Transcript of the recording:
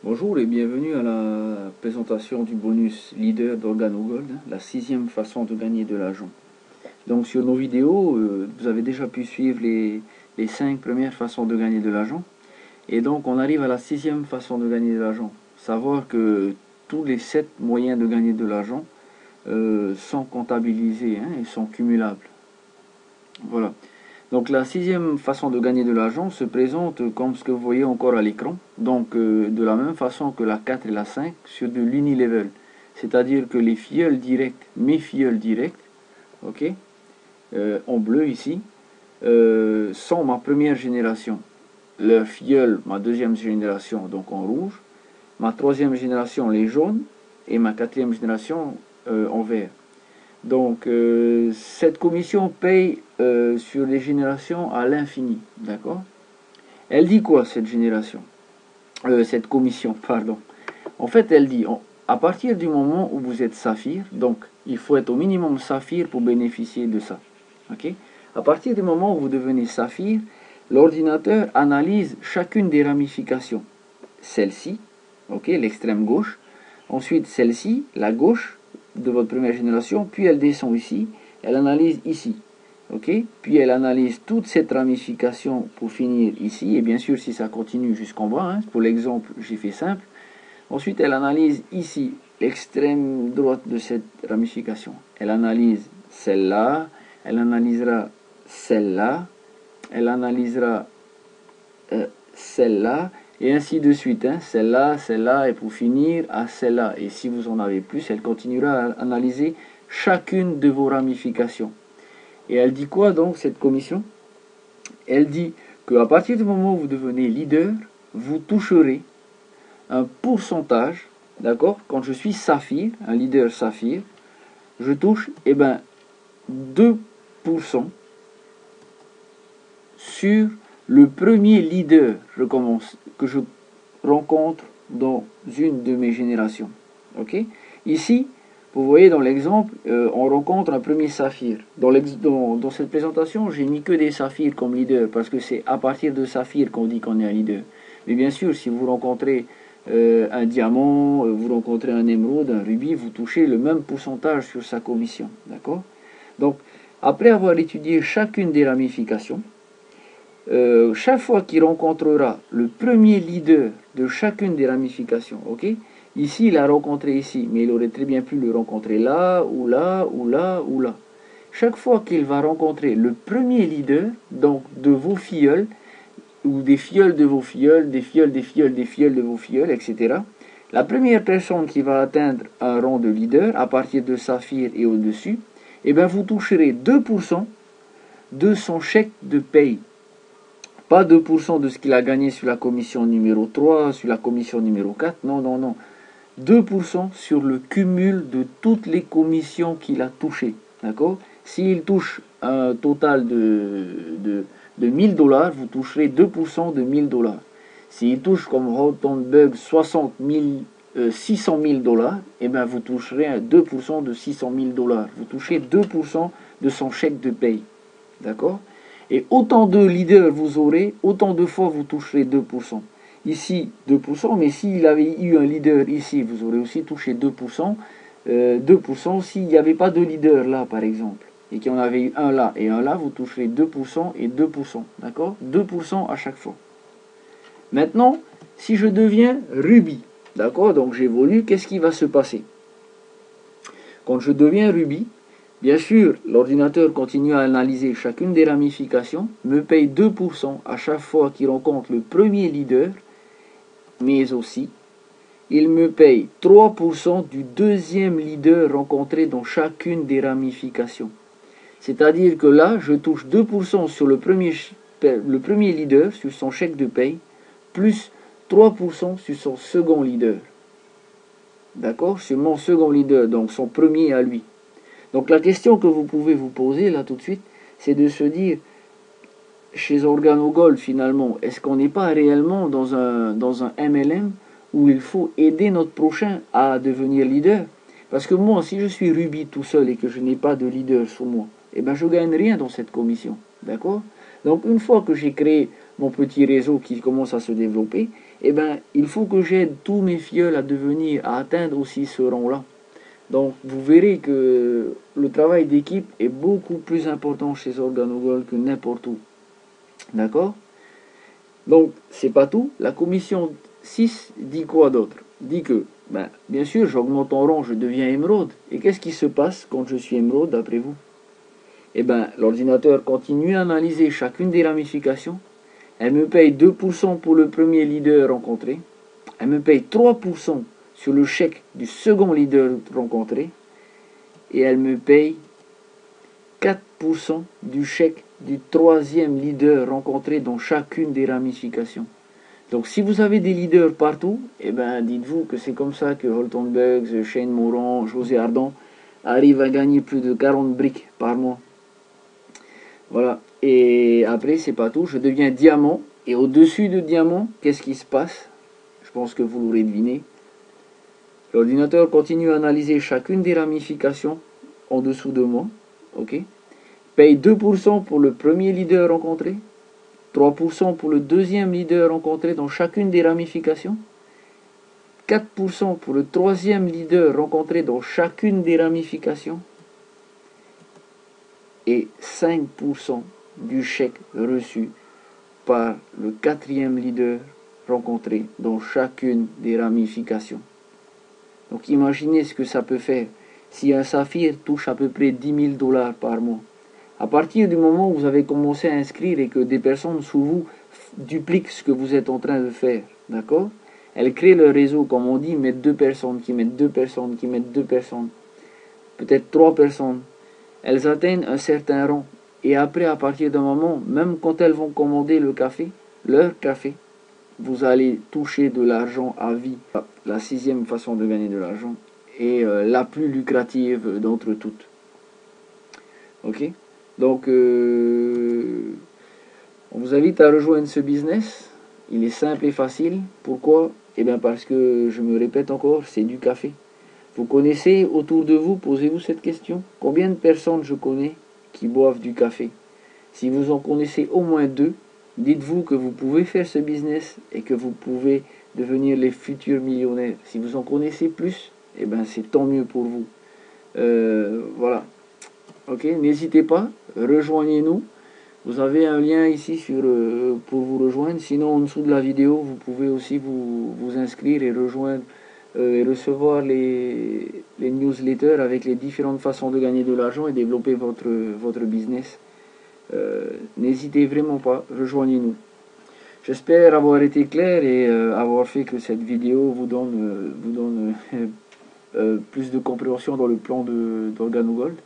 Bonjour et bienvenue à la présentation du bonus leader d'OrganoGold, la 6e façon de gagner de l'argent. Donc sur nos vidéos, vous avez déjà pu suivre les 5 premières façons de gagner de l'argent. Et donc on arrive à la 6e façon de gagner de l'argent. Savoir que tous les 7 moyens de gagner de l'argent sont comptabilisés et sont cumulables. Voilà. Donc la 6e façon de gagner de l'argent se présente comme ce que vous voyez encore à l'écran. Donc de la même façon que la 4 et la 5 sur de l'unilevel. C'est-à-dire que les filleuls directs, mes filleuls directs, ok, en bleu ici, sont ma première génération. Leur filleul, ma deuxième génération, donc en rouge. Ma troisième génération, les jaunes. Et ma quatrième génération, en vert. Donc, cette commission paye sur les générations à l'infini, d'accord? Elle dit quoi, cette génération? Cette commission, pardon. En fait, elle dit, à partir du moment où vous êtes saphir, donc il faut être au minimum saphir pour bénéficier de ça, ok? À partir du moment où vous devenez saphir, l'ordinateur analyse chacune des ramifications. Celle-ci, ok, l'extrême gauche. Ensuite, celle-ci, la gauche de votre première génération, puis elle descend ici, elle analyse ici, ok, puis elle analyse toute cette ramification pour finir ici, et bien sûr si ça continue jusqu'en bas, pour l'exemple j'ai fait simple. Ensuite elle analyse ici, l'extrême droite de cette ramification, elle analyse celle-là, elle analysera celle-là, elle analysera celle-là, et ainsi de suite, celle-là, celle-là, et pour finir à celle-là. Et si vous en avez plus, elle continuera à analyser chacune de vos ramifications. Et elle dit quoi donc, cette commission? Elle dit qu'à partir du moment où vous devenez leader, vous toucherez un pourcentage, d'accord? Quand je suis saphir, un leader saphir, je touche 2% sur le premier leader que je rencontre dans une de mes générations. Ok? Ici, vous voyez dans l'exemple, on rencontre un premier saphir. Dans cette présentation, j'ai mis que des saphirs comme leader, parce que c'est à partir de saphir qu'on dit qu'on est un leader. Mais bien sûr, si vous rencontrez un diamant, vous rencontrez un émeraude, un rubis, vous touchez le même pourcentage sur sa commission. D'accord? Donc, après avoir étudié chacune des ramifications, chaque fois qu'il rencontrera le premier leader de chacune des ramifications, ok, ici il a rencontré ici, mais il aurait très bien pu le rencontrer là, ou là, ou là, ou là. Chaque fois qu'il va rencontrer le premier leader, donc de vos filleuls, ou des filleuls de vos filleuls, des filleuls, des filleuls, des filleuls de vos filleuls, etc., la première personne qui va atteindre un rang de leader, à partir de saphir et au-dessus, vous toucherez 2% de son chèque de paye. Pas 2% de ce qu'il a gagné sur la commission numéro 3, sur la commission numéro 4, non, non, non. 2% sur le cumul de toutes les commissions qu'il a touchées. D'accord? S'il touche un total de 1000 $, vous toucherez 2% de 1000 $. S'il touche comme Rotenberg 600 000 $, vous toucherez 2% de 600 000 $. Vous touchez 2% de son chèque de paye. D'accord? Et autant de leaders vous aurez, autant de fois vous toucherez 2%. Ici, 2%, mais s'il avait eu un leader ici, vous aurez aussi touché 2%. 2% s'il n'y avait pas de leader là, par exemple, et qu'il y en avait eu un là et un là, vous toucherez 2% et 2%. D'accord? 2% à chaque fois. Maintenant, si je deviens rubis, d'accord? Donc j'évolue, qu'est-ce qui va se passer? Quand je deviens rubis, bien sûr, l'ordinateur continue à analyser chacune des ramifications, me paye 2% à chaque fois qu'il rencontre le premier leader, mais aussi, il me paye 3% du deuxième leader rencontré dans chacune des ramifications. C'est-à-dire que là, je touche 2% sur le premier leader, sur son chèque de paye, plus 3% sur son second leader. D'accord? Sur mon second leader, donc son premier à lui. Donc la question que vous pouvez vous poser là tout de suite, c'est de se dire, chez OrganoGold finalement, est-ce qu'on n'est pas réellement dans un MLM où il faut aider notre prochain à devenir leader? Parce que moi, si je suis rubis tout seul et que je n'ai pas de leader sous moi, je ne gagne rien dans cette commission. D'accord? Donc une fois que j'ai créé mon petit réseau qui commence à se développer, eh ben, il faut que j'aide tous mes filleuls à atteindre aussi ce rang-là. Donc, vous verrez que le travail d'équipe est beaucoup plus important chez Organogold que n'importe où. D'accord? Donc, c'est pas tout. La commission 6 dit quoi d'autre? Dit que, ben, bien sûr, j'augmente en rang, je deviens émeraude. Et qu'est-ce qui se passe quand je suis émeraude, d'après vous? Eh bien, l'ordinateur continue à analyser chacune des ramifications. Elle me paye 2% pour le premier leader rencontré. Elle me paye 3% sur le chèque du second leader rencontré. Et elle me paye 4% du chèque du troisième leader rencontré dans chacune des ramifications. Donc si vous avez des leaders partout, eh ben, dites-vous que c'est comme ça que Holton Bugs, Shane Moran, José Ardant arrivent à gagner plus de 40 briques par mois. Voilà. Et après, c'est pas tout. Je deviens diamant. Et au-dessus de diamant, qu'est-ce qui se passe? Je pense que vous l'aurez deviné. L'ordinateur continue à analyser chacune des ramifications en dessous de moi. Ok. Paye 2% pour le premier leader rencontré. 3% pour le deuxième leader rencontré dans chacune des ramifications. 4% pour le troisième leader rencontré dans chacune des ramifications. Et 5% du chèque reçu par le quatrième leader rencontré dans chacune des ramifications. Donc imaginez ce que ça peut faire si un saphir touche à peu près 10 000 $ par mois. À partir du moment où vous avez commencé à inscrire et que des personnes sous vous dupliquent ce que vous êtes en train de faire, d'accord? Elles créent leur réseau, comme on dit, mettent 2 personnes, qui mettent 2 personnes, qui mettent 2 personnes, peut-être 3 personnes. Elles atteignent un certain rang. Et après, à partir d'un moment, même quand elles vont commander le café, leur café, vous allez toucher de l'argent à vie. La 6e façon de gagner de l'argent est la plus lucrative d'entre toutes. Ok? Donc, on vous invite à rejoindre ce business. Il est simple et facile. Pourquoi? Eh bien parce que, je me répète encore, c'est du café. Vous connaissez autour de vous, posez-vous cette question. Combien de personnes je connais qui boivent du café? Si vous en connaissez au moins 2, dites-vous que vous pouvez faire ce business et que vous pouvez devenir les futurs millionnaires. Si vous en connaissez plus, eh ben c'est tant mieux pour vous. Voilà. Ok, n'hésitez pas, rejoignez-nous. Vous avez un lien ici pour vous rejoindre. Sinon, en dessous de la vidéo, vous pouvez aussi vous inscrire et rejoindre et recevoir les newsletters avec les différentes façons de gagner de l'argent et développer votre business. N'hésitez vraiment pas, rejoignez-nous. J'espère avoir été clair et avoir fait que cette vidéo vous donne plus de compréhension dans le plan d'Organogold.